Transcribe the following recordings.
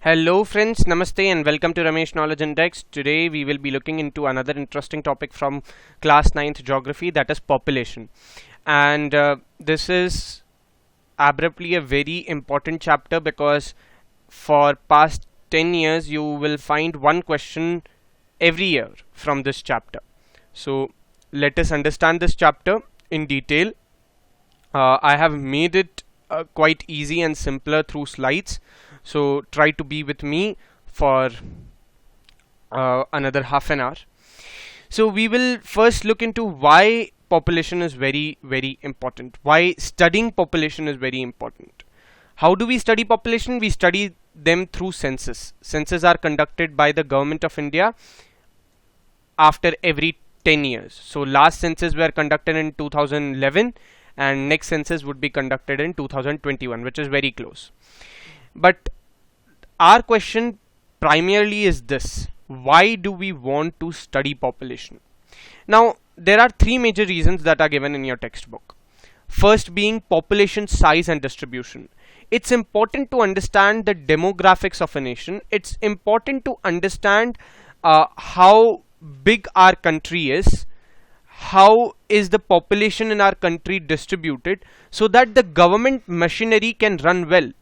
Hello friends, Namaste and welcome to Ramesh Knowledge Index. Today we will be looking into another interesting topic from class 9th geography, that is population. And this is abruptly a very important chapter because for past 10 years you will find one question every year from this chapter. So let us understand this chapter in detail. I have made it quite easy and simpler through slides. So try to be with me for another half an hour. So we will first look into why population is very important. Why studying population is very important. How do we study population? We study them through census. Census are conducted by the government of India after every 10 years. So last census were conducted in 2011 and next census would be conducted in 2021, which is very close. But our question primarily is this: why do we want to study population? Now, there are three major reasons that are given in your textbook. First being population size and distribution. It's important to understand the demographics of a nation. It's important to understand how big our country is, how is the population in our country distributed, so that the government machinery can run well.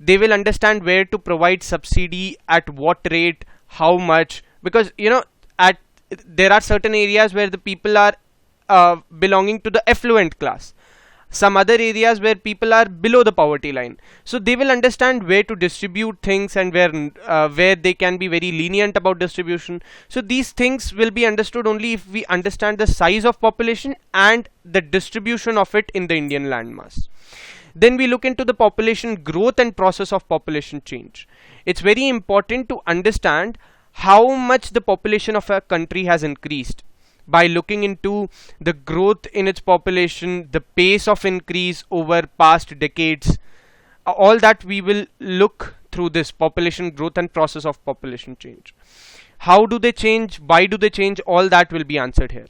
They will understand where to provide subsidy, at what rate, how much, because there are certain areas where the people are belonging to the affluent class, some other areas where people are below the poverty line. So they will understand where to distribute things and where they can be very lenient about distribution. So these things will be understood only if we understand the size of population and the distribution of it in the Indian landmass. Then we look into the population growth and process of population change. It's very important to understand how much the population of a country has increased by looking into the growth in its population, the pace of increase over past decades. All that we will look through this population growth and process of population change. How do they change? Why do they change? All that will be answered here.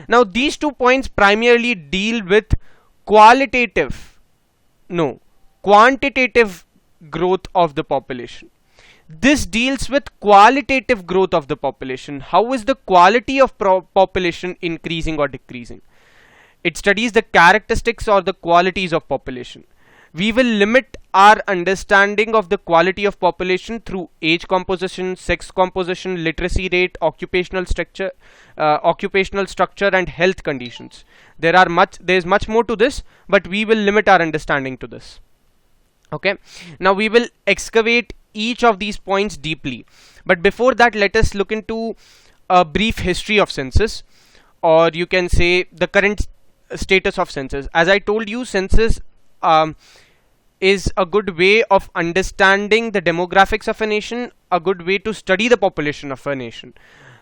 Now these 2 points primarily deal with quantitative growth of the population. This deals with qualitative growth of the population. How is the quality of population increasing or decreasing? It studies the characteristics or the qualities of population. We will limit our understanding of the quality of population through age composition, sex composition, literacy rate, occupational structure, and health conditions. There's much more to this, but we will limit our understanding to this. Okay. Now we will excavate each of these points deeply. But before that, let us look into a brief history of census, or you can say the current status of census. As I told you, census is a good way of understanding the demographics of a nation, a good way to study the population of a nation.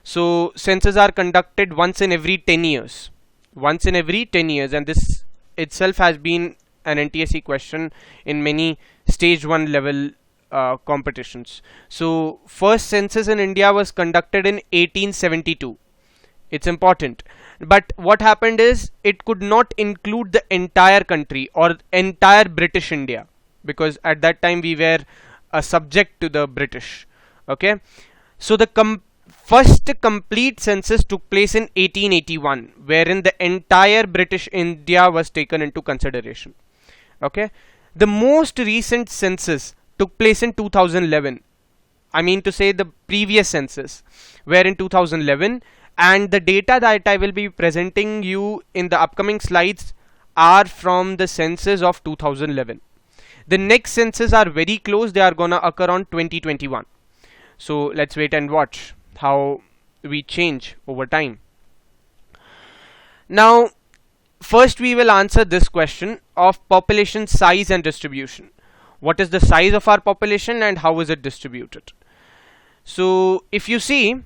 So census are conducted once in every 10 years. And this itself has been an NTSE question in many stage 1 level competitions. So first census in India was conducted in 1872. It's important. But what happened is it could not include the entire country or entire British India, because at that time we were a subject to the British. Okay. So the first complete census took place in 1881, wherein the entire British India was taken into consideration. Okay. The most recent census took place in 2011. I mean to say the previous census, where in 2011, and the data that I will be presenting you in the upcoming slides are from the census of 2011. The next census are very close. They are gonna occur on 2021. So let's wait and watch how we change over time. Now first we will answer this question of population size and distribution. What is the size of our population and how is it distributed? So if you see,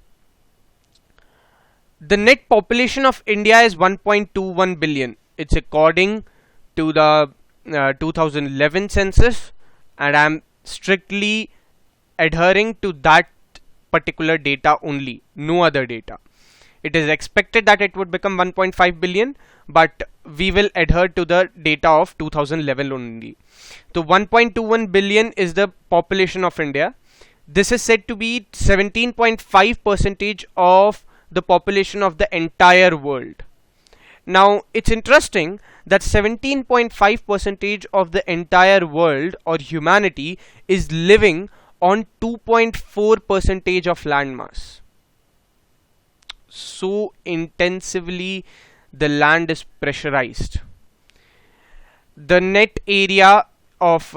the net population of India is 1.21 billion. It's according to the 2011 census, and I'm strictly adhering to that particular data only, no other data. It is expected that it would become 1.5 billion, but we will adhere to the data of 2011 only. So 1.21 billion is the population of India. This is said to be 17.5% of the population of the entire world. Now, it's interesting that 17.5% of the entire world or humanity is living on 2.4% of landmass. So intensively the land is pressurized. The net area of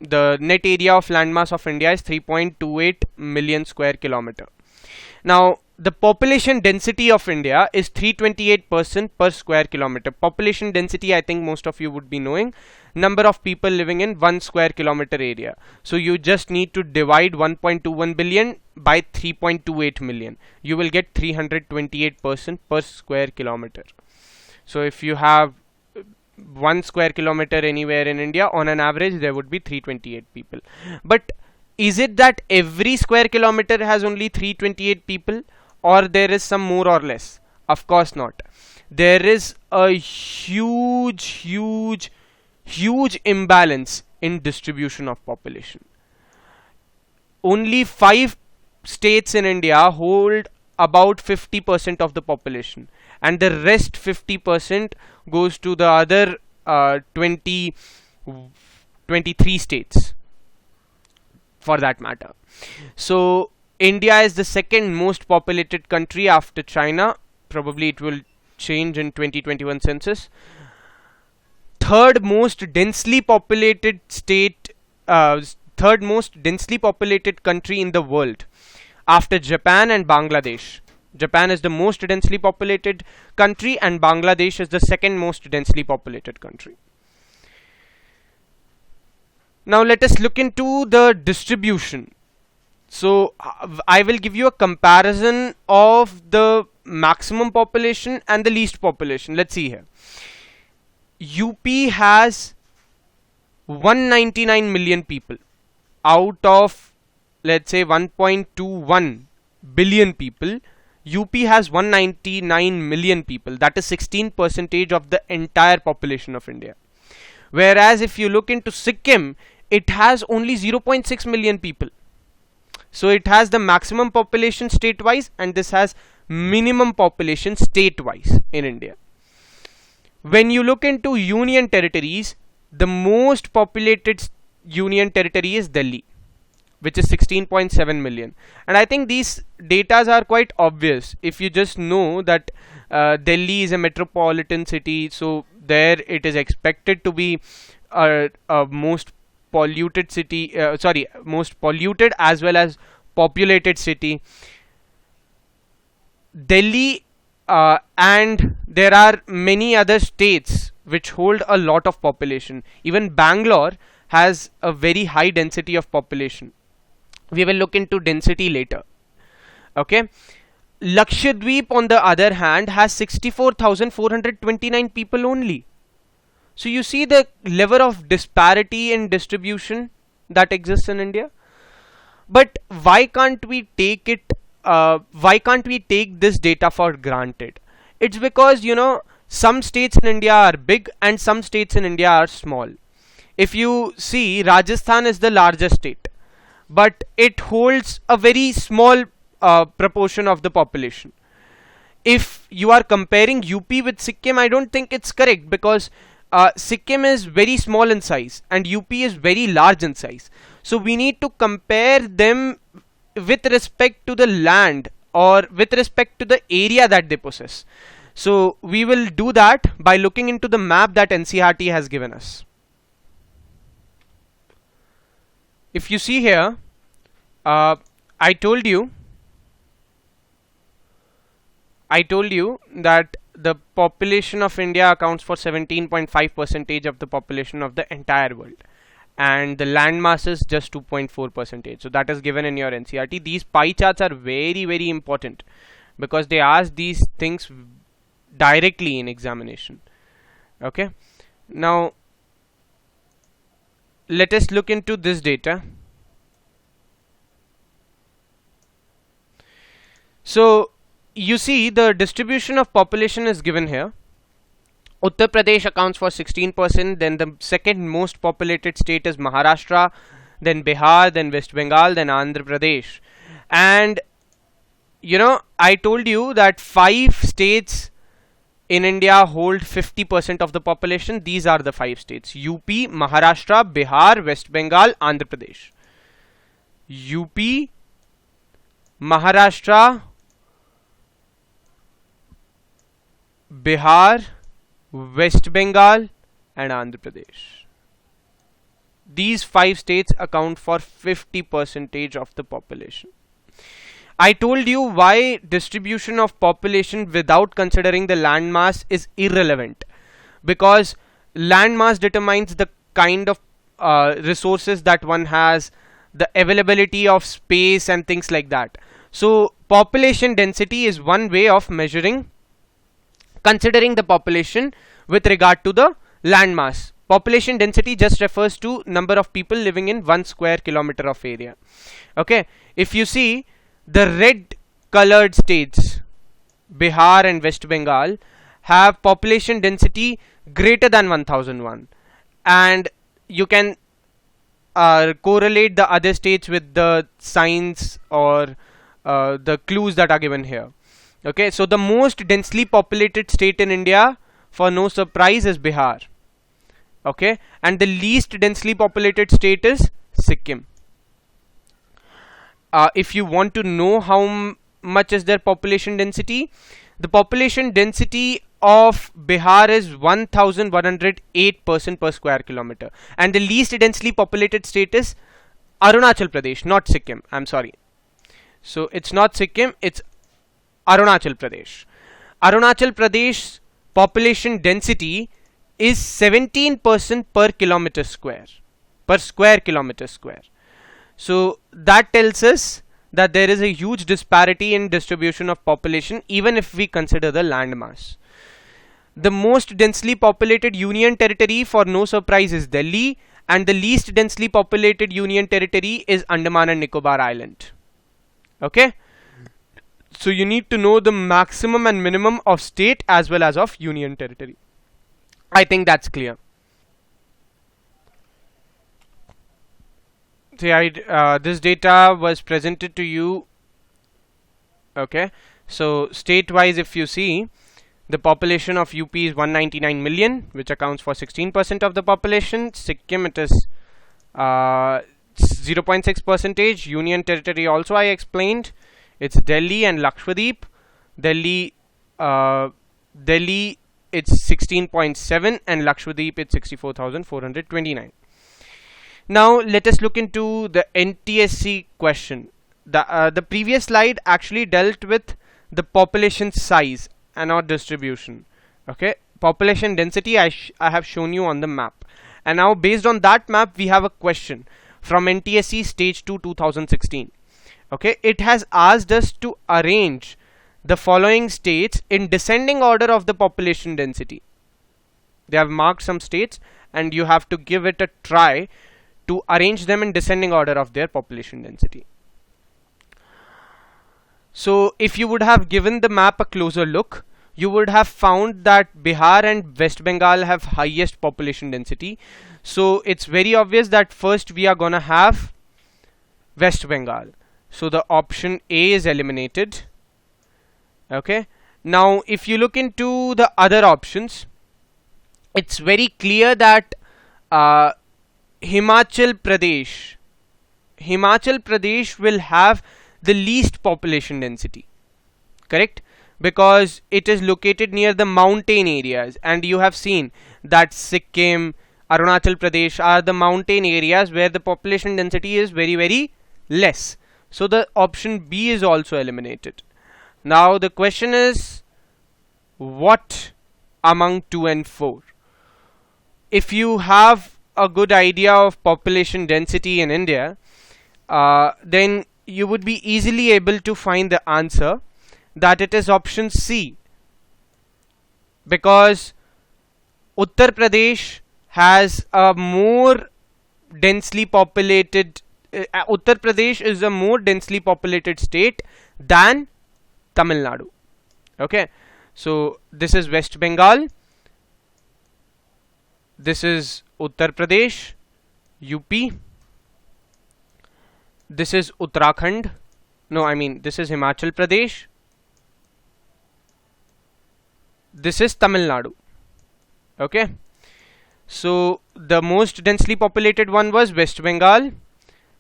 the net area of landmass of India is 3.28 million square kilometer. Now, the population density of India is 328 person per square kilometer. Population density, I think most of you would be knowing, number of people living in 1 square kilometer area. So you just need to divide 1.21 billion by 3.28 million. You will get 328 person per square kilometer. So if you have 1 square kilometer anywhere in India, on an average there would be 328 people. But is it that every square kilometer has only 328 people, or there is some more or less? Of course not. There is a huge imbalance in distribution of population. Only 5 states in India hold about 50% of the population, and the rest 50% goes to the other 23 states, for that matter. So India is the second most populated country after China. Probably it will change in 2021 census. Third most densely populated country in the world after Japan and Bangladesh. Japan is the most densely populated country and Bangladesh is the second most densely populated country. Now let us look into the distribution. So I will give you a comparison of the maximum population and the least population. Let's see here. UP has 199 million people out of, let's say, 1.21 billion people. UP has 199 million people. That is 16% of the entire population of India. Whereas if you look into Sikkim, it has only 0.6 million people. So it has the maximum population state-wise, and this has minimum population state-wise in India. When you look into union territories, the most populated union territory is Delhi, which is 16.7 million. And I think these datas are quite obvious. If you just know that Delhi is a metropolitan city, so there it is expected to be a most polluted city, most polluted as well as populated city. Delhi and there are many other states which hold a lot of population. Even Bangalore has a very high density of population. We will look into density later. Okay. Lakshadweep on the other hand has 64,429 people only. So you see the level of disparity in distribution that exists in India. But why can't we take it? Why can't we take this data for granted? It's because, you know, some states in India are big and some states in India are small. If you see, Rajasthan is the largest state, but it holds a very small proportion of the population. If you are comparing UP with Sikkim, I don't think it's correct, because Sikkim is very small in size and UP is very large in size. So we need to compare them with respect to the land or with respect to the area that they possess. So we will do that by looking into the map that NCERT has given us. If you see here, I told you that the population of India accounts for 17.5% of the population of the entire world, and the land mass is just 2.4%. So that is given in your NCERT. These pie charts are very, very important because they ask these things directly in examination. Okay. Now let us look into this data. So you see the distribution of population is given here. Uttar Pradesh accounts for 16%, then the second most populated state is Maharashtra, then Bihar, then West Bengal, then Andhra Pradesh. And you know, I told you that 5 states in India hold 50% of the population. These are the 5 states: UP, Maharashtra, Bihar, West Bengal, Andhra Pradesh. UP, Maharashtra, Bihar, West Bengal, and Andhra Pradesh. These 5 states account for 50% of the population. I told you why distribution of population without considering the landmass is irrelevant, because landmass determines the kind of resources that one has, the availability of space and things like that. So population density is one way of measuring, considering the population with regard to the landmass. Population density just refers to number of people living in 1 square kilometer of area. Okay, if you see the red colored states, Bihar and West Bengal, have population density greater than 1001, and you can correlate the other states with the signs or the clues that are given here. Okay, so the most densely populated state in India, for no surprise, is Bihar. Okay, and the least densely populated state is Sikkim. If you want to know how much is their population density, the population density of Bihar is 1108 person per square kilometer, and the least densely populated state is Arunachal Pradesh, not Sikkim. I'm sorry. So it's not Sikkim, it's Arunachal Pradesh. Arunachal Pradesh population density is 17% per kilometer square, per square kilometer square. So that tells us that there is a huge disparity in distribution of population, even if we consider the landmass. The most densely populated union territory, for no surprise, is Delhi, and the least densely populated union territory is Andaman and Nicobar Island. Okay, so you need to know the maximum and minimum of state as well as of union territory. I think that's clear. So this data was presented to you. Okay, so state wise, if you see, the population of UP is 199 million, which accounts for 16% of the population. Sikkim, it is 0.6%. Union territory also I explained, it's Delhi and Lakshadweep. Delhi it's 16.7, and Lakshadweep it's 64,429. Now let us look into the NTSC question. The previous slide actually dealt with the population size and not distribution. Okay, population density I have shown you on the map, and now based on that map we have a question from NTSC stage 2 2016. Okay, it has asked us to arrange the following states in descending order of the population density. They have marked some states and you have to give it a try to arrange them in descending order of their population density. So if you would have given the map a closer look, you would have found that Bihar and West Bengal have highest population density. So it's very obvious that first we are gonna have West Bengal. So the option A is eliminated. Okay, now if you look into the other options, it's very clear that Himachal Pradesh will have the least population density, correct? Because it is located near the mountain areas, and you have seen that Sikkim, Arunachal Pradesh are the mountain areas where the population density is very, very less. So the option B is also eliminated. Now the question is, what among 2 and 4? If you have a good idea of population density in India, then you would be easily able to find the answer, that it is option C, because Uttar Pradesh has a more densely populated Uttar Pradesh is a more densely populated state than Tamil Nadu. Okay, so this is West Bengal, this is Uttar Pradesh, UP, this is Uttarakhand, no, I mean this is Himachal Pradesh, this is Tamil Nadu. Okay, so the most densely populated one was West Bengal,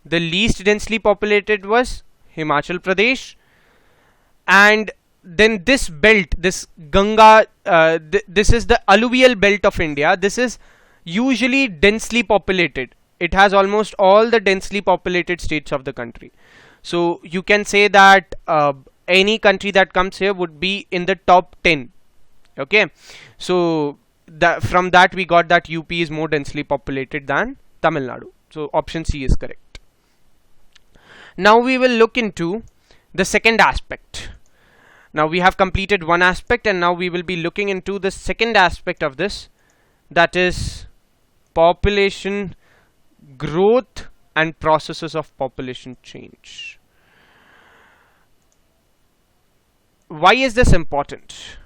the least densely populated was Himachal Pradesh, and then this belt, this Ganga, this is the alluvial belt of India. This is usually densely populated. It has almost all the densely populated states of the country. So you can say that any country that comes here would be in the top 10. Okay, so from that we got that UP is more densely populated than Tamil Nadu. So option C is correct. Now we will look into the second aspect. Now we have completed one aspect, and now we will be looking into the second aspect of this, that is population growth and processes of population change. Why is this important?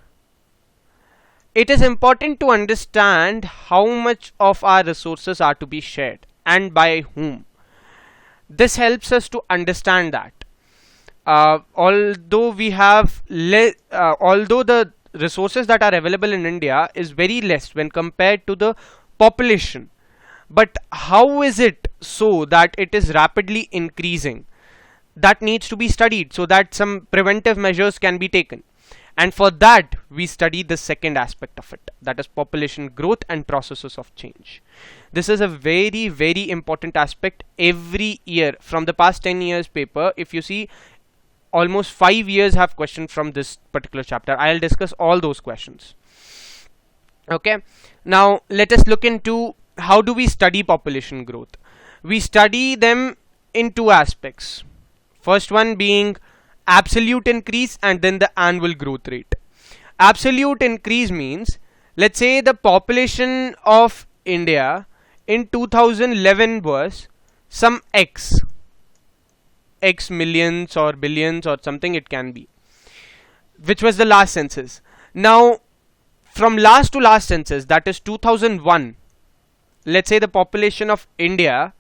It is important to understand how much of our resources are to be shared and by whom. This helps us to understand that. Although the resources that are available in India is very less when compared to the population, but how is it so that it is rapidly increasing? That needs to be studied so that some preventive measures can be taken. And for that, we study the second aspect of it, that is population growth and processes of change. This is a very, very important aspect. Every year from the past 10 years paper, if you see, almost 5 years have questions from this particular chapter. I'll discuss all those questions. Okay, now let us look into how do we study population growth. We study them in two aspects. First one being absolute increase and then the annual growth rate. Absolute increase means, let's say the population of India in 2011 was some X millions or billions or something it can be, which was the last census. Now from last to last census, that is 2001, let's say the population of India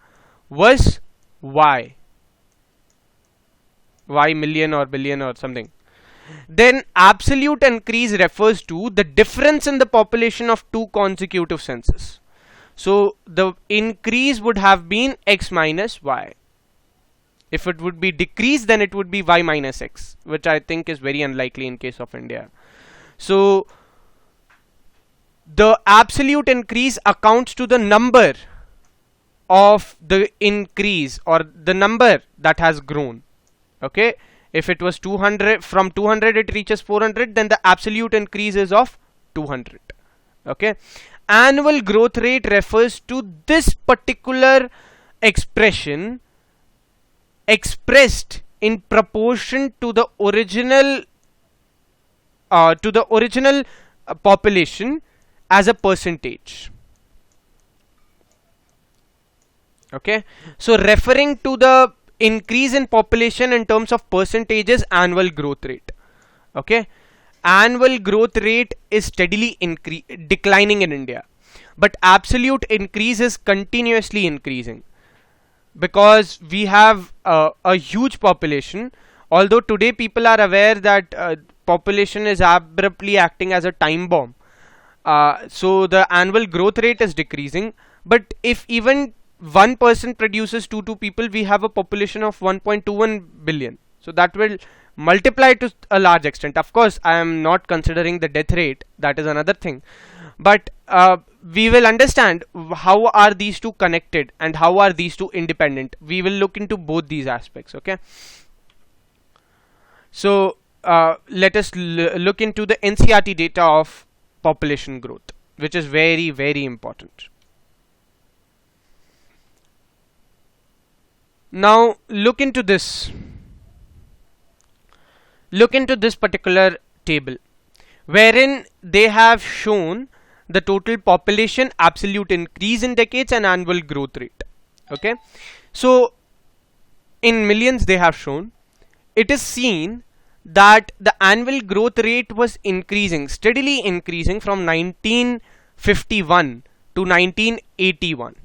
was Y million or billion or something. Then absolute increase refers to the difference in the population of two consecutive censuses. So the increase would have been X minus Y. If it would be decrease, then it would be Y minus X, which I think is very unlikely in case of India. So the absolute increase accounts to the number of the increase or the number that has grown. Okay, if it was 200, from 200 it reaches 400, then the absolute increase is of 200. Okay, annual growth rate refers to this particular expression expressed in proportion to the original population as a percentage. Okay, so referring to the increase in population in terms of percentages, annual growth rate. Okay, annual growth rate is steadily declining in India, but absolute increase is continuously increasing because we have a huge population. Although today people are aware that population is abruptly acting as a time bomb, so the annual growth rate is decreasing. But if even one person produces two people, we have a population of 1.21 billion. So that will multiply to a large extent. Of course, I am not considering the death rate, that is another thing. But we will understand how are these two connected and how are these two independent. We will look into both these aspects. Okay, so let us look into the NCERT data of population growth, which is very, very important. Now look into this particular table, wherein they have shown the total population, absolute increase in decades and annual growth rate. Okay, so in millions they have shown. It is seen that the annual growth rate was increasing, steadily increasing from 1951 to 1981.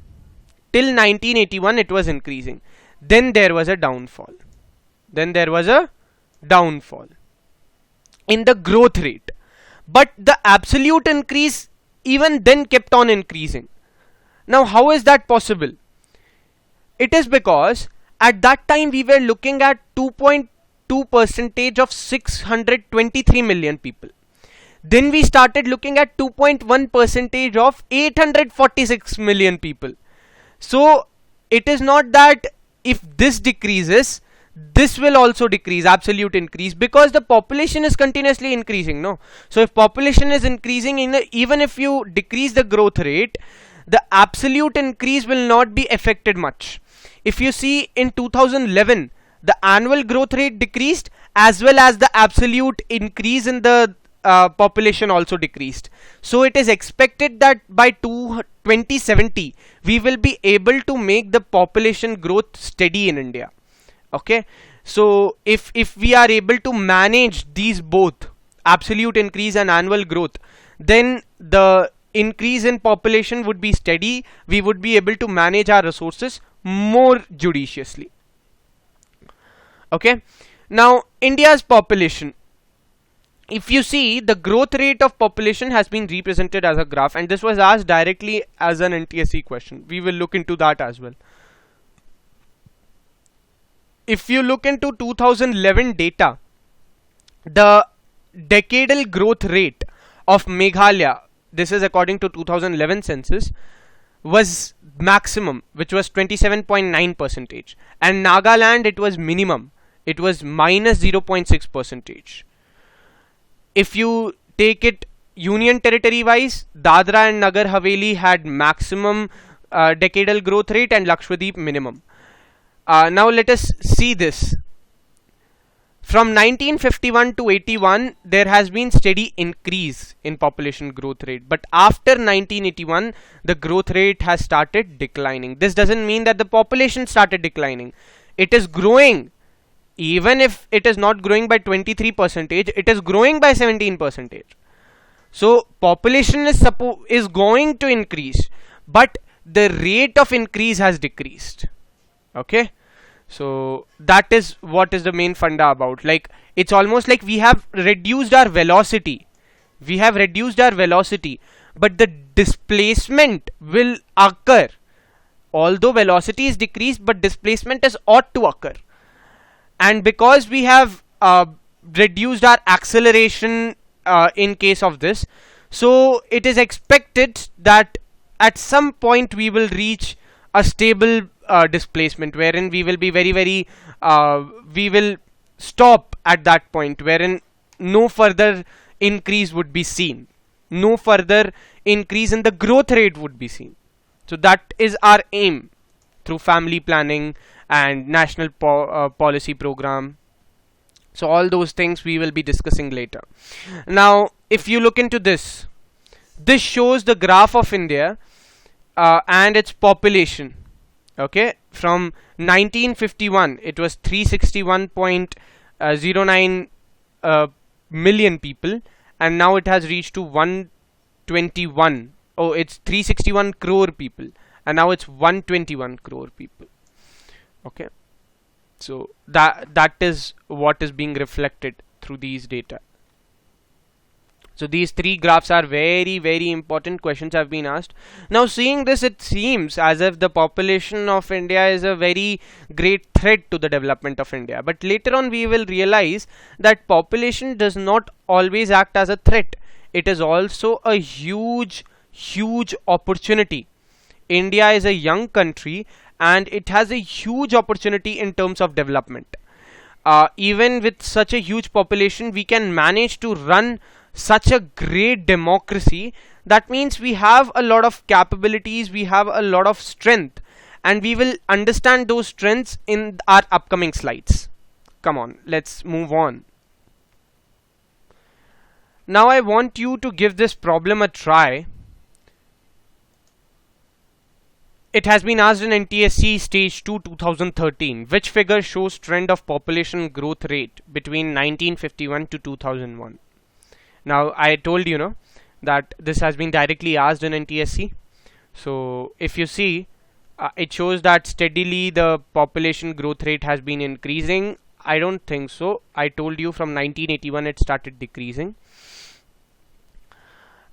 Till 1981 it was increasing. then there was a downfall. Then there was a downfall in the growth rate. But the absolute increase even then kept on increasing. Now, how is that possible? It is because at that time we were looking at 2.2 percentage of 623 million people. Then we started looking at 2.1 percentage of 846 million people. So it is not that if this decreases, this will also decrease, absolute increase, because the population is continuously increasing, no? So if population is increasing, even if you decrease the growth rate, the absolute increase will not be affected much. If you see in 2011, the annual growth rate decreased, as well as the absolute increase in the population also decreased. So it is expected that by 2070 we will be able to make the population growth steady in India. Okay, so if we are able to manage these both, absolute increase and annual growth, then the increase in population would be steady. We would be able to manage our resources more judiciously. Okay, now India's population, if you see, the growth rate of population has been represented as a graph, and this was asked directly as an NTSC question. We will look into that as well. If you look into 2011 data, the decadal growth rate of Meghalaya, this is according to 2011 census, was maximum, which was 27.9 percentage, and Nagaland, it was minimum, it was minus 0.6 percentage. If you take it union territory wise, Dadra and Nagar Haveli had maximum decadal growth rate and Lakshadweep minimum. Now let us see this. From 1951 to 81, there has been steady increase in population growth rate, but after 1981, the growth rate has started declining. This doesn't mean that the population started declining. It is growing. Even if it is not growing by 23%, it is growing by 17%. So population is going to increase, but the rate of increase has decreased. Okay, so that is what is the main funda about. Like, it's almost like we have reduced our velocity. We have reduced our velocity, but the displacement will occur. Although velocity is decreased, but displacement is ought to occur. And because we have reduced our acceleration in case of this, so it is expected that at some point we will reach a stable displacement, wherein we will be very we will stop at that point, wherein no further increase would be seen, no further increase in the growth rate would be seen. So that is our aim through family planning and national policy program. So all those things we will be discussing later. Now if you look into this, this shows the graph of India and its population. Okay, from 1951 it was 361.09 million people, and now it has reached to 121. Oh, it's 361 crore people, and now it's 121 crore people. Okay, so that is what is being reflected through these data. So these three graphs are very important. Questions have been asked. Now seeing this, it seems as if the population of India is a very great threat to the development of India, but later on we will realize that population does not always act as a threat. It is also a huge opportunity. India is a young country and it has a huge opportunity in terms of development. Even with such a huge population, we can manage to run such a great democracy. That means we have a lot of capabilities, we have a lot of strength, and we will understand those strengths in our upcoming slides. Come on, let's move on. Now I want you to give this problem a try. It has been asked in NTSC Stage 2 2013. Which figure shows trend of population growth rate between 1951 to 2001? Now I told you that this has been directly asked in NTSC. So if you see, It shows that steadily the population growth rate has been increasing. I don't think so. I told you from 1981 it started decreasing.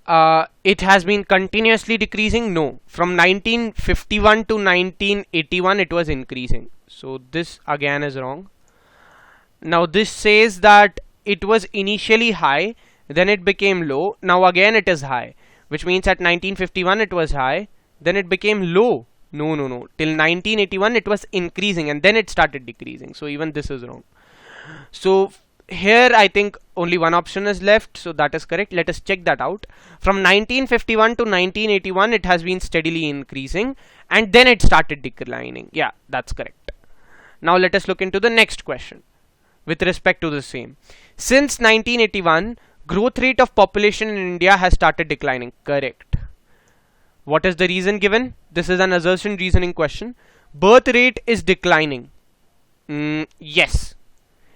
It has been continuously decreasing. No, from 1951 to 1981 it was increasing. So this again is wrong. Now this says that it was initially high, then it became low. Now again it is high, which means at 1951 it was high, then it became low. No, no, no. Till 1981 it was increasing and then it started decreasing. So even this is wrong. So here I think only one option is left, so that is correct. Let us check that out. From 1951 to 1981 it has been steadily increasing and then it started declining. Yeah, that's correct. Now let us look into the next question with respect to the same. Since 1981, growth rate of population in India has started declining. Correct. What is the reason given? This is an assertion reasoning question. Birth rate is declining. Yes.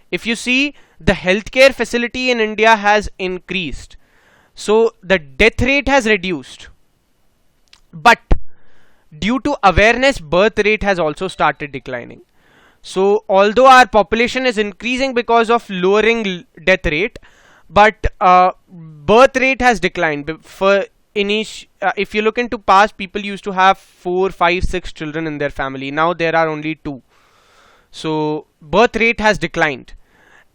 If you see, the healthcare facility in India has increased. So the death rate has reduced. But due to awareness, birth rate has also started declining. So although our population is increasing because of lowering death rate, but birth rate has declined. For if you look into past, people used to have 4, 5, 6 children in their family. Now there are only 2. So birth rate has declined.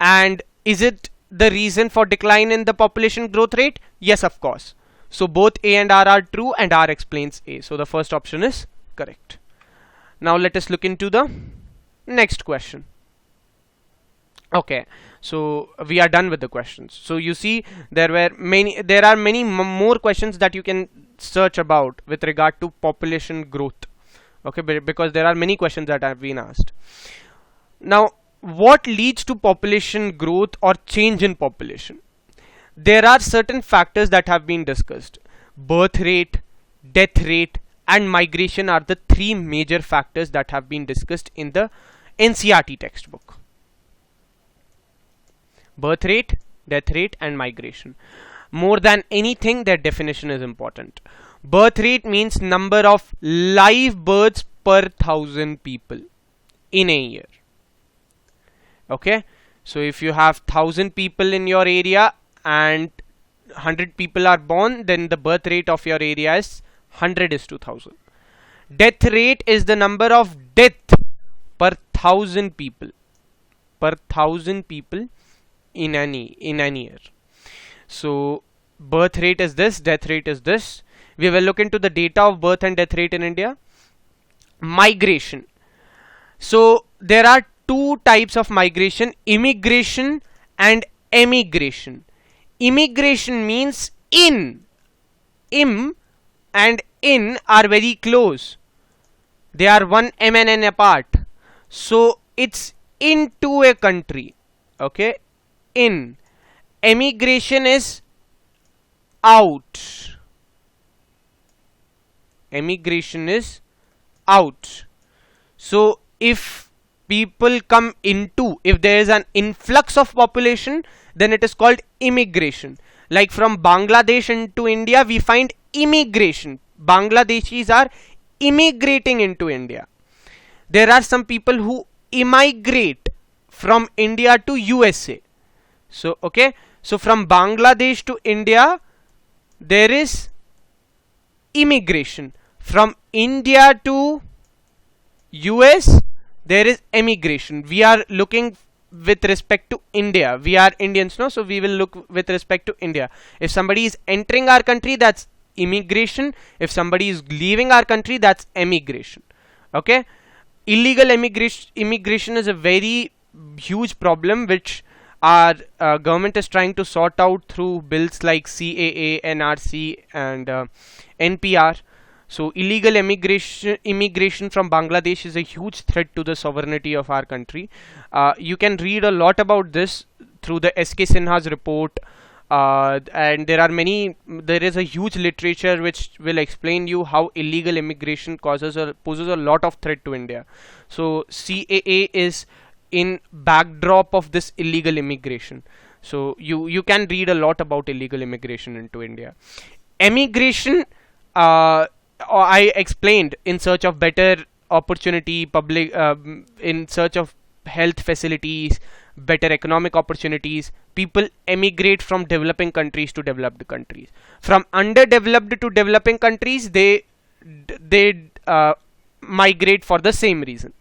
And is it the reason for decline in the population growth rate? Yes, of course. So both A and R are true and R explains A. So the first option is correct. Now let us look into the next question. Okay, so we are done with the questions. So you see there are many more questions that you can search about with regard to population growth. Okay, because there are many questions that have been asked. Now, what leads to population growth or change in population? There are certain factors that have been discussed. Birth rate, death rate, and migration are the 3 major factors that have been discussed in the NCERT textbook. Birth rate, death rate, and migration. More than anything, their definition is important. Birth rate means number of live births per 1,000 people in a year. Okay, so if you have 1,000 people in your area and 100 people are born, then the birth rate of your area is 100:1,000. Death rate is the number of death per 1,000 people. Per 1,000 people in an year. So birth rate is this, death rate is this. We will look into the data of birth and death rate in India. Migration. So there are 2 types of migration: immigration and emigration. Immigration means in. Im and in are very close. They are one M and N apart. So it's into a country. Okay, in. Emigration is out. Emigration is out. So if people come into, if there is an influx of population, then it is called immigration. Like from Bangladesh into India, we find immigration. Bangladeshis are immigrating into India. There are some people who immigrate from India to USA. So okay, so from Bangladesh to India there is immigration. From India to US there is emigration. We are looking with respect to India. We are Indians, no? So we will look with respect to India. If somebody is entering our country, that's immigration. If somebody is leaving our country, that's emigration. Okay, illegal immigration is a very huge problem which our government is trying to sort out through bills like CAA, NRC, and NPR. So illegal immigration from Bangladesh is a huge threat to the sovereignty of our country. You can read a lot about this through the SK Sinha's report, and there is a huge literature which will explain you how illegal immigration poses a lot of threat to India. So CAA is in backdrop of this illegal immigration. So you can read a lot about illegal immigration into India. Emigration I explained, in search of better opportunity, in search of health facilities, better economic opportunities, people emigrate from developing countries to developed countries. From underdeveloped to developing countries, they migrate for the same reason.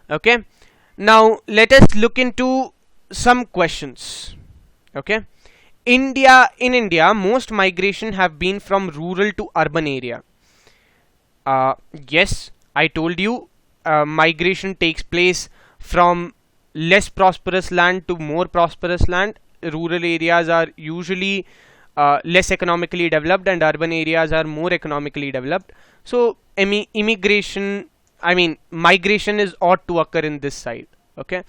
Okay, now let us look into some questions. Okay, in India, most migration have been from rural to urban area. Yes, I told you, migration takes place from less prosperous land to more prosperous land. Rural areas are usually less economically developed, and urban areas are more economically developed. So, migration is ought to occur in this side. Okay,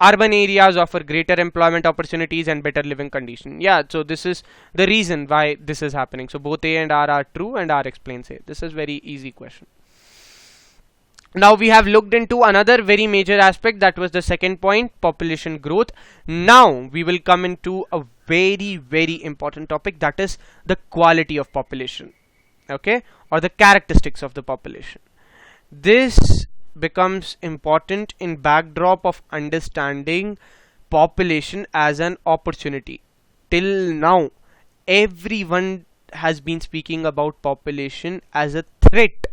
urban areas offer greater employment opportunities and better living condition. Yeah, so this is the reason why this is happening. So both A and R are true, and R explains A. This is very easy question. Now we have looked into another very major aspect, that was the second point, population growth. Now we will come into a very important topic, that is the quality of population. Okay, or the characteristics of the population. This becomes important in backdrop of understanding population as an opportunity. Till now, everyone has been speaking about population as a threat,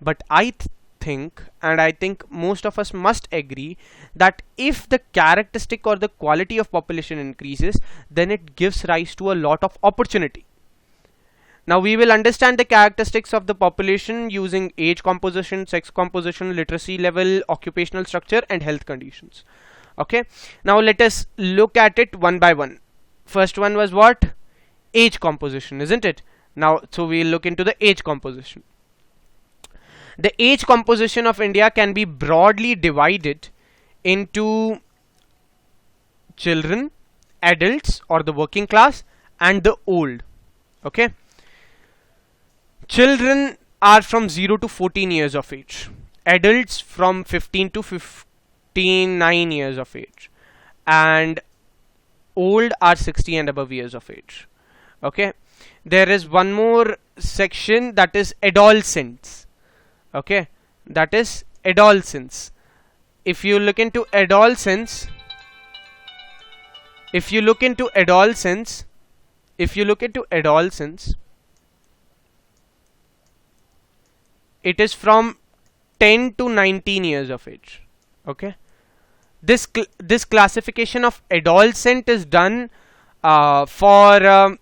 but I think, and I think most of us must agree, that if the characteristic or the quality of population increases, then it gives rise to a lot of opportunity. Now we will understand the characteristics of the population using age composition, sex composition, literacy level, occupational structure, and health conditions. Okay, now let us look at it one by one. First one was what? Age composition, isn't it? Now, so we'll look into the age composition. The age composition of India can be broadly divided into children, adults or the working class, and the old. Okay, children are from 0 to 14 years of age, adults from 15 to 59 years of age, and old are 60 and above years of age. Okay, there is one more section, that is adolescents. Okay, that is adolescents. If you look into adolescents, it is from 10 to 19 years of age. Okay, this classification of adolescent is done for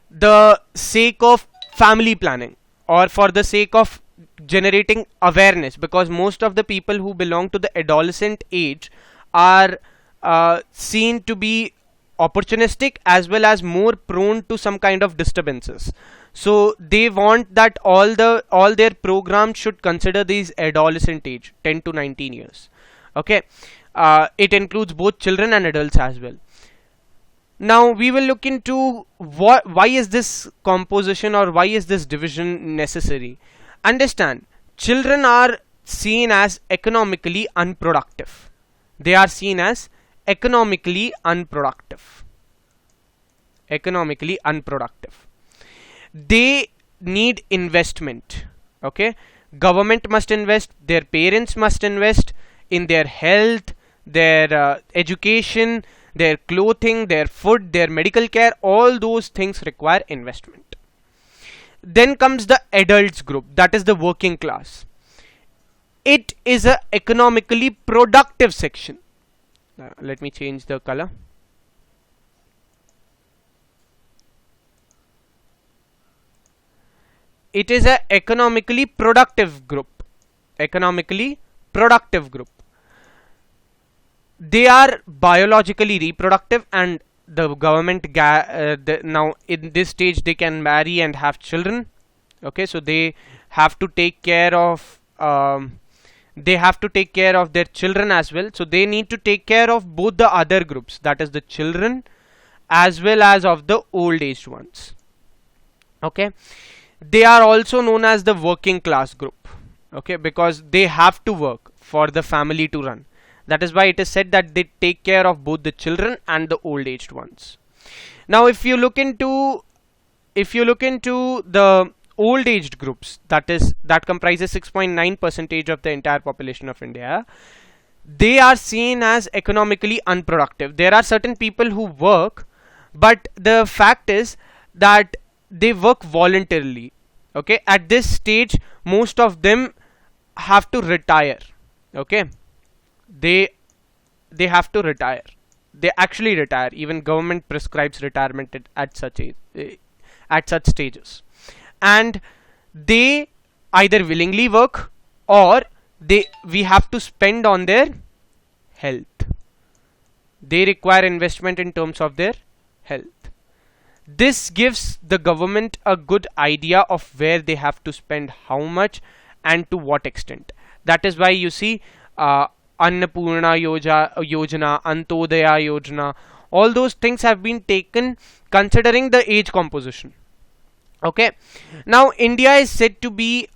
the sake of family planning, or for the sake of generating awareness, because most of the people who belong to the adolescent age are seen to be opportunistic as well as more prone to some kind of disturbances. So they want that all their programs should consider these adolescent age, 10 to 19 years. Okay, it includes both children and adults as well. Now we will look into why is this composition, or why is this division necessary. Understand, children are seen as economically unproductive. They are seen as economically unproductive. They need investment. Okay, government must invest, their parents must invest in their health, their education, their clothing, their food, their medical care. All those things require investment. Then comes the adults group, that is the working class. It is a economically productive section. Let me change the color. It is a economically productive group. They are biologically reproductive, and the government now in this stage they can marry and have children. Okay, so they have to take care of their children as well. So they need to take care of both the other groups, that is the children as well as of the old aged ones. Okay, they are also known as the working class group. Okay, because they have to work for the family to run. That is why it is said that they take care of both the children and the old aged ones. Now if you look into if you look into the old aged groups, that comprises 6.9 percentage of the entire population of India, they are seen as economically unproductive. There are certain people who work, but the fact is that they work voluntarily. Okay, at this stage most of them have to retire. Okay, they have to retire. They actually retire. Even government prescribes retirement at such at such stages, and they either willingly work, or we have to spend on their health. They require investment in terms of their health. This gives the government a good idea of where they have to spend how much and to what extent. That is why you see Annapurna Yojana, Antodaya Yojana, all those things have been taken considering the age composition. Okay, now India is said to be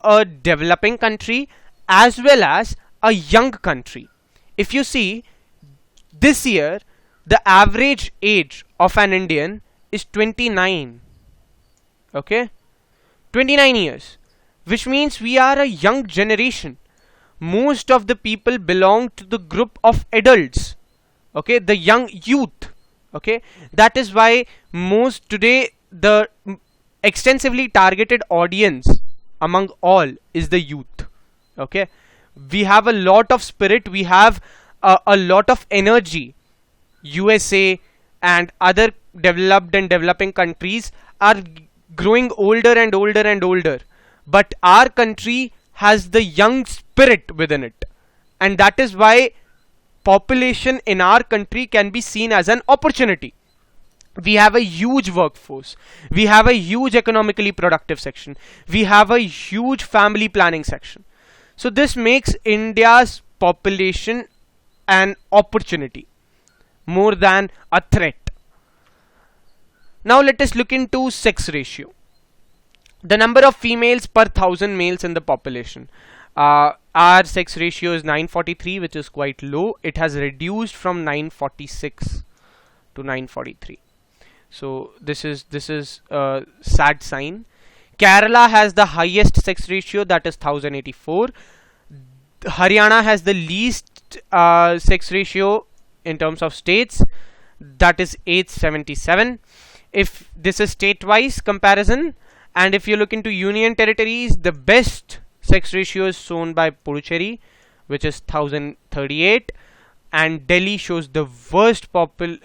a developing country as well as a young country. If you see, this year the average age of an Indian is 29. Okay, 29 years, which means we are a young generation. Most of the people belong to the group of adults. Okay, the young youth. Okay, that is why most today the extensively targeted audience among all is the youth. Okay, we have a lot of spirit, we have a lot of energy. USA and other developed and developing countries are growing older and older and older, but our country has the young spirit within it, and that is why population in our country can be seen as an opportunity. We have a huge workforce, we have a huge economically productive section, we have a huge family planning section. So this makes India's population an opportunity more than a threat. Now let us look into sex ratio, the number of females per thousand males in the population. Our sex ratio is 943, which is quite low. It has reduced from 946 to 943. So this is a sad sign. Kerala has the highest sex ratio, that is 1084. Haryana has the least sex ratio in terms of states, that is 877. If this is state-wise comparison, and if you look into union territories, the best sex ratio is shown by Puducherry, which is 1038, and Delhi shows the worst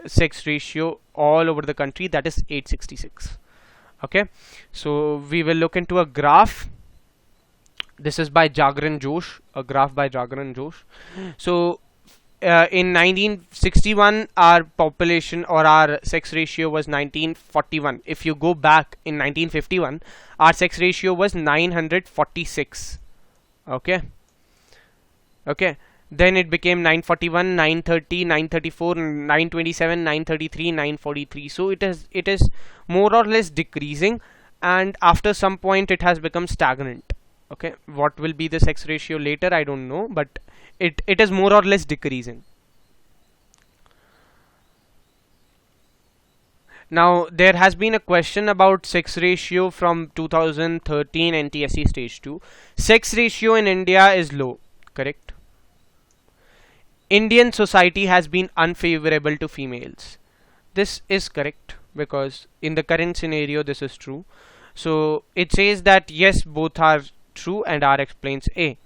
sex ratio all over the country, that is 866. Okay, so we will look into a graph. This is by Jagran Josh, a graph by Jagran Josh. So in 1961 our population or our sex ratio was 1941. If you go back in 1951, our sex ratio was 946. Okay, then it became 941, 930, 934, 927, 933, 943. So it is more or less decreasing, and after some point it has become stagnant. Okay, what will be the sex ratio later, I don't know, but it is more or less decreasing. Now there has been a question about sex ratio from 2013 NTSE stage 2. Sex ratio in India is low, correct? Indian society has been unfavorable to females. This is correct, because in the current scenario this is true. So it says that yes, both are true, and R explains A.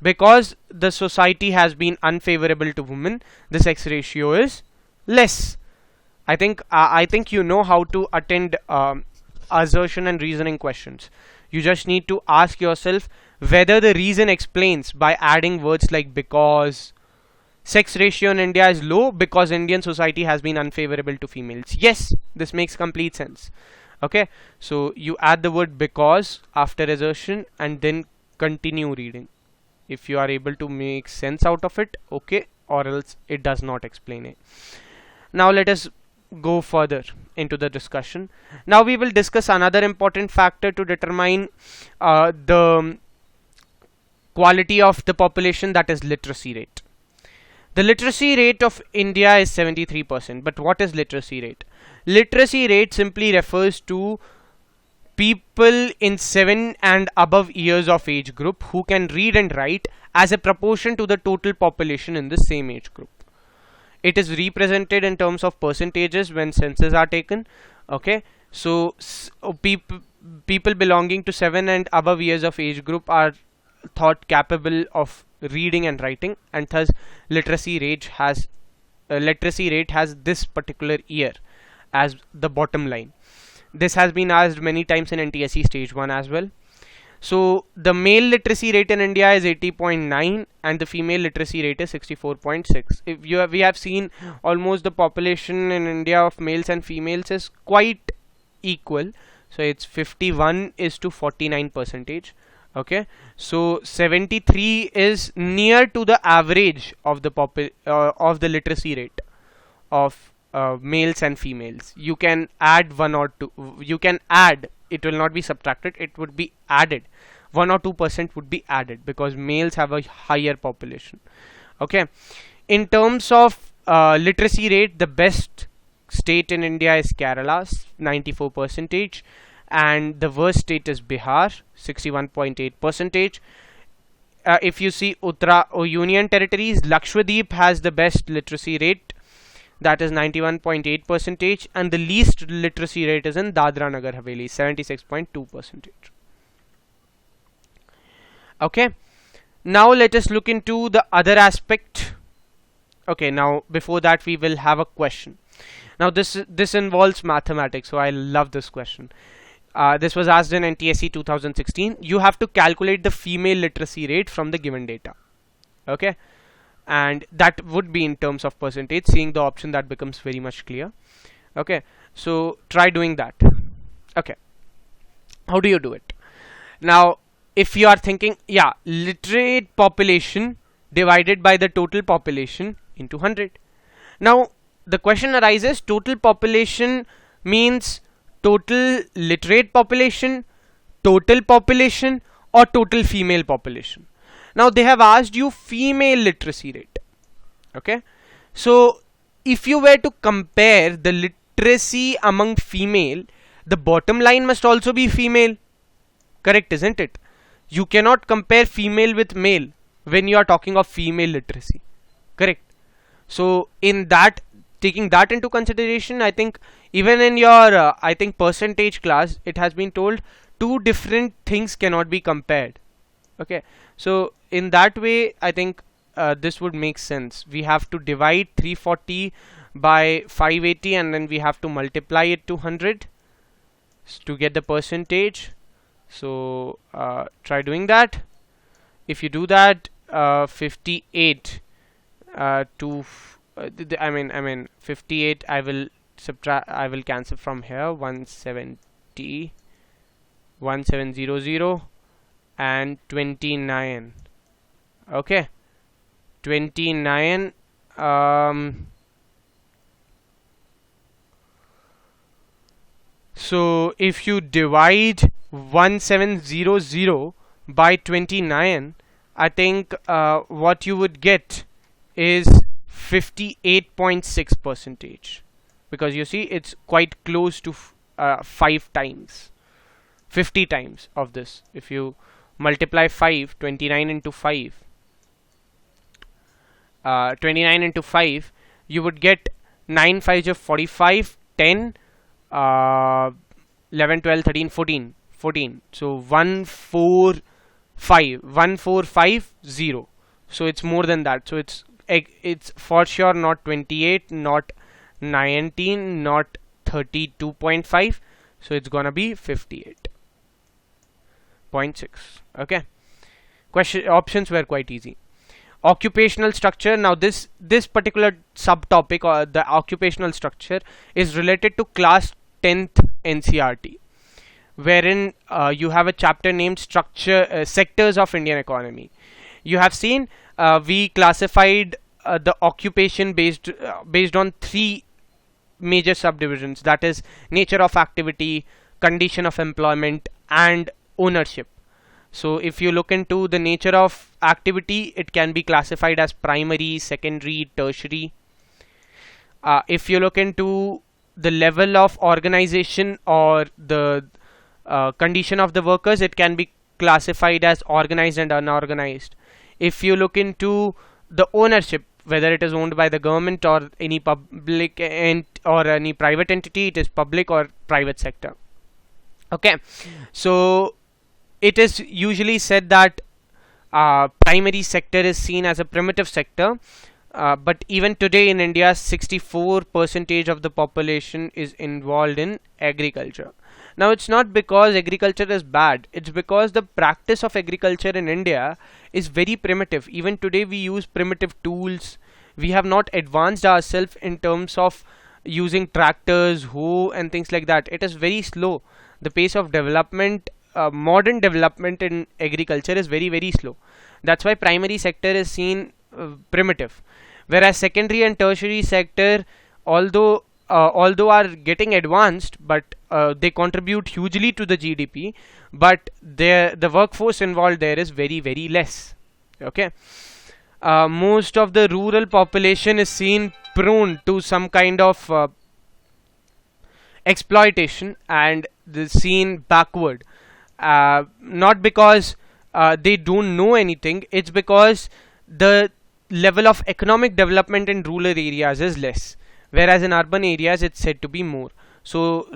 Because the society has been unfavorable to women, the sex ratio is less. I think you know how to attend assertion and reasoning questions. You just need to ask yourself whether the reason explains by adding words like because. Sex ratio in India is low because Indian society has been unfavorable to females. Yes, this makes complete sense. Okay, so you add the word because after assertion and then continue reading. If you are able to make sense out of it, okay, or else it does not explain it. Now let us go further into the discussion. Now we will discuss another important factor to determine the quality of the population, that is literacy rate. The literacy rate of India is 73%. But what is literacy rate? Literacy rate simply refers to people in 7 and above years of age group who can read and write as a proportion to the total population in the same age group. It is represented in terms of percentages when census are taken. Okay, so people belonging to 7 and above years of age group are thought capable of reading and writing, and thus literacy rate has this particular year as the bottom line. This has been asked many times in NTSE stage 1 as well. So the male literacy rate in India is 80.9 and the female literacy rate is 64.6. If we have seen almost the population in India of males and females is quite equal. So it's 51 is to 49 percentage. Okay, so 73 is near to the average of the literacy rate of males and females. You can add one or two. You can add. It will not be subtracted. It would be added. 1 or 2% would be added because males have a higher population. Okay. In terms of literacy rate, the best state in India is Kerala, 94%, and the worst state is Bihar, 61.8%. If you see Uttara or Union Territories, Lakshadweep has the best literacy rate, that is 91.8%, and the least literacy rate is in Dadra Nagar Haveli, 76.2%. Okay, now let us look into the other aspect. Okay, now before that we will have a question. Now this involves mathematics, so I love this question. This was asked in NTSE 2016. You have to calculate the female literacy rate from the given data. Okay, and that would be in terms of percentage. Seeing the option, that becomes very much clear. Okay, so try doing that. Okay, how do you do it? Now if you are thinking, yeah, literate population divided by the total population into 100. Now the question arises, total population means total literate population, total population, or total female population. Now they have asked you female literacy rate. Okay, so if you were to compare the literacy among female, the bottom line must also be female. Correct, isn't it? You cannot compare female with male when you are talking of female literacy. Correct. So in that, taking that into consideration, I think even in your I think percentage class, it has been told two different things cannot be compared. Okay, so in that way, I think this would make sense. We have to divide 340 by 580 and then we have to multiply it to 100 to get the percentage. So try doing that. If you do that, 58 to I mean 58, I will subtract, I will cancel from here, 170 1700 and 29. Okay, 29. So if you divide 1700 by 29, I think what you would get is 58.6 percentage, because you see it's quite close to 5 times, 50 times of this. If you multiply 29 into 5, 29 into 5, you would get 9 5s of 45, 10, 11, 12, 13, 14. So 1450. So it's more than that. So it's for sure not 28, not 19, not 32.5. So it's gonna be 58.6. Okay. Options were quite easy. Occupational structure. Now this particular subtopic, or the occupational structure, is related to class 10th NCERT, wherein you have a chapter named structure sectors of Indian economy. You have seen we classified the occupation based on 3 major subdivisions, that is nature of activity, condition of employment, and ownership. So if you look into the nature of activity, it can be classified as primary, secondary, tertiary. If you look into the level of organization or the condition of the workers, it can be classified as organized and unorganized. If you look into the ownership, whether it is owned by the government or any public or any private entity, it is public or private sector. Okay, so it is usually said that primary sector is seen as a primitive sector, but even today in India, 64% of the population is involved in agriculture. Now, it's not because agriculture is bad, it's because the practice of agriculture in India is very primitive. Even today, we use primitive tools. We have not advanced ourselves in terms of using tractors, hoe, and things like that. It is very slow. The pace of development, modern development in agriculture is very, very slow. That's why primary sector is seen primitive, whereas secondary and tertiary sector, although are getting advanced, but they contribute hugely to the GDP, but the workforce involved there is very, very less. Okay, most of the rural population is seen prone to some kind of exploitation and the seen backward, not because they don't know anything, it's because the level of economic development in rural areas is less, whereas in urban areas it's said to be more. So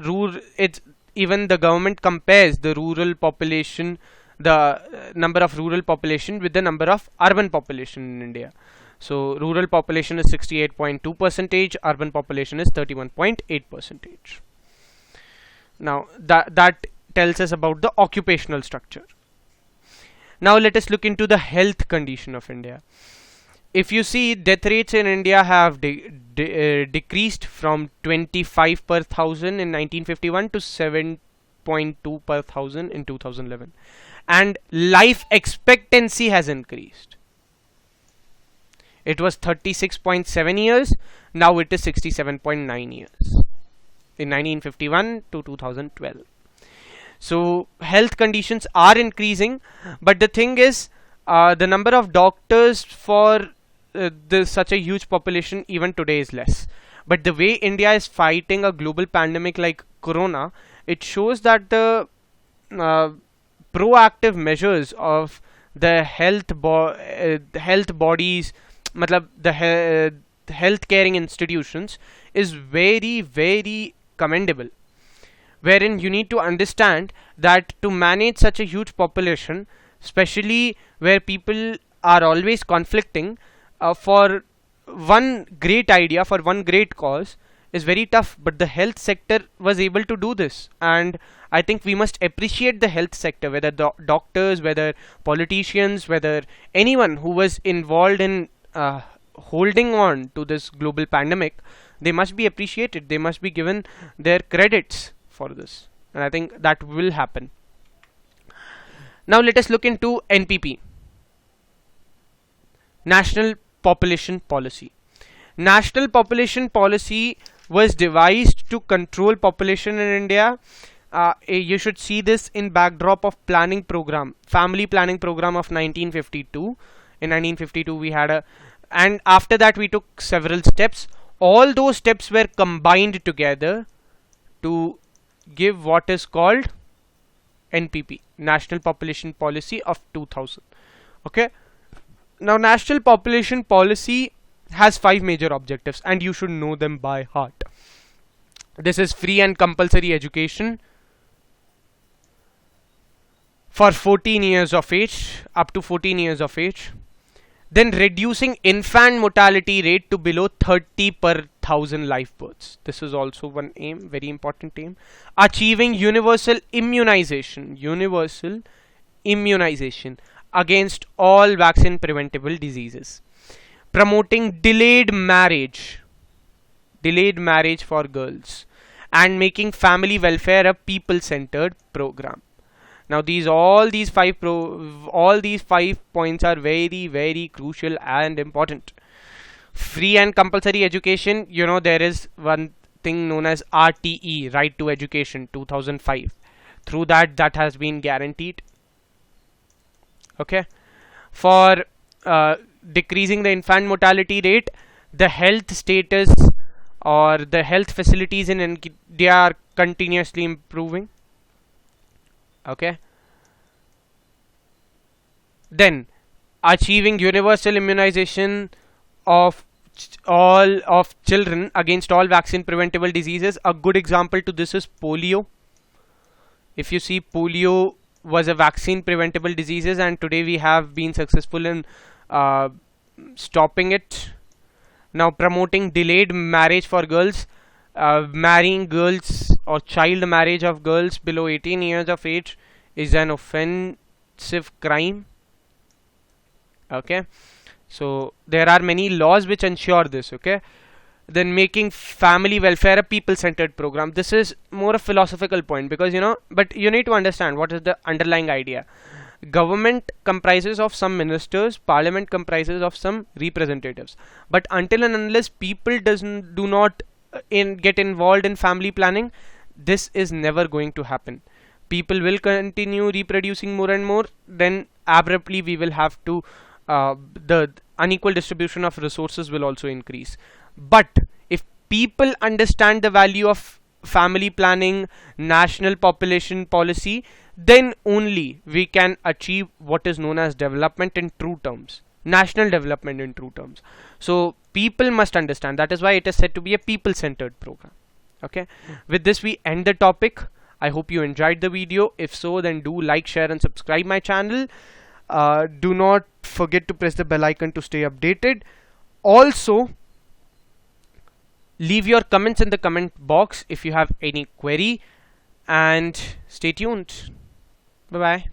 it's even the government compares the rural population, the number of rural population with the number of urban population in India. So rural population is 68.2%, urban population is 31.8%. Now that tells us about the occupational structure. Now let us look into the health condition of India. If you see, death rates in India have decreased from 25 per thousand in 1951 to 7.2 per thousand in 2011, and life expectancy has increased. It was 36.7 years, now it is 67.9 years in 1951 to 2012. So health conditions are increasing, but the thing is, the number of doctors for such a huge population even today is less. But the way India is fighting a global pandemic like corona, it shows that the proactive measures of the health bodies, matlab the health caring institutions, is very, very commendable. Wherein you need to understand that to manage such a huge population, especially where people are always conflicting, for one great idea, for one great cause, is very tough. But the health sector was able to do this, and I think we must appreciate the health sector, whether the doctors, whether politicians, whether anyone who was involved in holding on to this global pandemic. They must be appreciated, they must be given their credits for this, and I think that will happen. Now let us look into NPP, National Population Policy. National Population Policy was devised to control population in India. You should see this in backdrop of planning program, family planning program of 1952. In 1952 we had and after that we took several steps. All those steps were combined together to give what is called NPP, National Population Policy of 2000. Okay. Now, National Population Policy has 5 major objectives, and you should know them by heart. This is free and compulsory education for 14 years of age, up to 14 years of age. Then reducing infant mortality rate to below 30 per thousand live births. This is also one aim, very important aim. Achieving universal immunization against all vaccine preventable diseases. Promoting delayed marriage for girls, and making family welfare a people-centered program. Now all these 5 points are very, very crucial and important. Free and compulsory education, there is one thing known as RTE, Right to Education, 2005. Through that has been guaranteed. Okay, for decreasing the infant mortality rate, the health status or the health facilities in India are continuously improving. Okay, then achieving universal immunization of all of children against all vaccine preventable diseases. A good example to this is polio. If you see, polio was a vaccine preventable diseases, and today we have been successful in uh, stopping it. Now promoting delayed marriage for girls, marrying girls or child marriage of girls below 18 years of age is an offensive crime. Okay, so there are many laws which ensure this. Okay, then making family welfare a people centered program. This is more a philosophical point, because but you need to understand what is the underlying idea. Government comprises of some ministers, parliament comprises of some representatives, but until and unless people do not get involved in family planning, this is never going to happen. People will continue reproducing more and more, then abruptly we will have to the unequal distribution of resources will also increase. But if people understand the value of family planning, national population policy, then only we can achieve what is known as development in true terms, national development in true terms. So people must understand. That is why it is said to be a people centered program. Okay, with this we end the topic. I hope you enjoyed the video. If so, then do like, share and subscribe my channel. Do not forget to press the bell icon to stay updated. Also, leave your comments in the comment box if you have any query, and stay tuned. Bye bye.